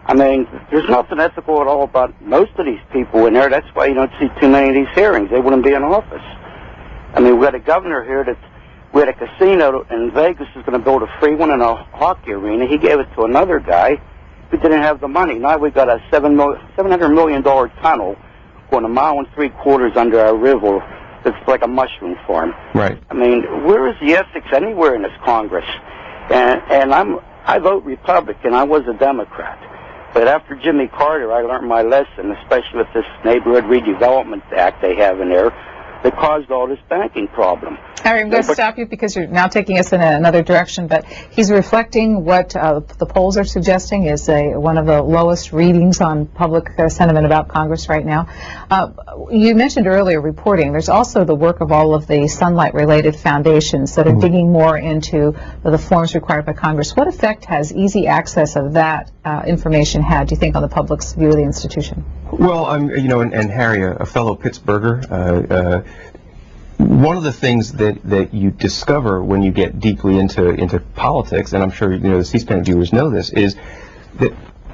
I mean, there's nothing ethical at all about most of these people in there. That's why you don't see too many of these hearings. They wouldn't be in office. I mean, we got a governor here we had a casino in Vegas who's going to build a free one in a hockey arena. He gave it to another guy who didn't have the money. Now we've got a $700 million tunnel going 1.75 miles under our river. It's like a mushroom farm. Right. I mean, where is the ethics anywhere in this Congress? And I vote Republican. I was a Democrat. But after Jimmy Carter, I learned my lesson, especially with this Neighborhood Redevelopment Act they have in there that caused all this banking problem. Harry, I'm going to stop you because you're now taking us in another direction, but he's reflecting what the polls are suggesting is one of the lowest readings on public sentiment about Congress right now. You mentioned earlier reporting. There's also the work of all of the Sunnlight-related foundations that are digging more into the forms required by Congress. What effect has easy access of that information had, do you think, on the public's view of the institution? Well, and Harry, a fellow Pittsburgher, one of the things that you discover when you get deeply into politics, and I'm sure the C-SPAN viewers know this, is that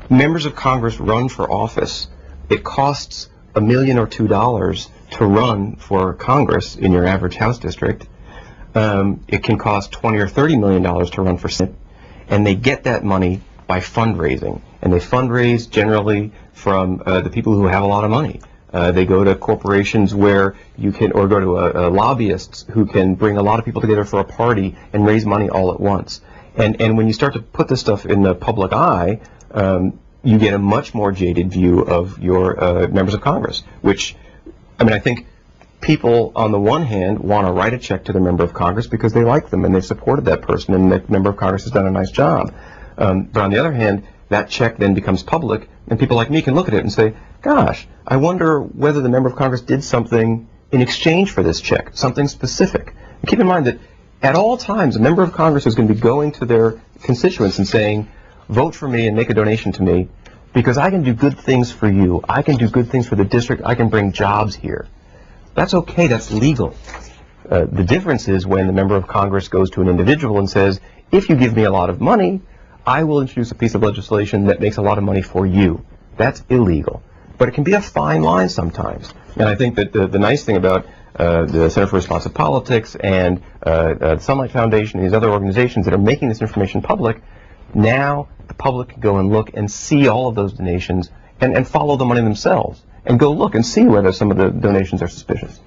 members of Congress run for office. It costs $1 million or $2 million to run for Congress in your average House district. It can cost $20 or $30 million to run for Senate, and they get that money by fundraising, and they fundraise generally from the people who have a lot of money. They go to corporations where you can, or go to lobbyists who can bring a lot of people together for a party and raise money all at once. And when you start to put this stuff in the public eye, you get a much more jaded view of your members of Congress, which, I mean, I think people on the one hand want to write a check to the member of Congress because they like them and they've supported that person and the member of Congress has done a nice job. But on the other hand, that check then becomes public, and people like me can look at it and say, gosh, I wonder whether the member of Congress did something in exchange for this check, something specific. And keep in mind that at all times, a member of Congress is going to be going to their constituents and saying, vote for me and make a donation to me because I can do good things for you. I can do good things for the district. I can bring jobs here. That's okay. That's legal. The difference is when the member of Congress goes to an individual and says, if you give me a lot of money, I will introduce a piece of legislation that makes a lot of money for you. That's illegal. But it can be a fine line sometimes. And I think that the nice thing about the Center for Responsive Politics and the Sunnlight Foundation and these other organizations that are making this information public, now the public can go and look and see all of those donations and follow the money themselves and go look and see whether some of the donations are suspicious.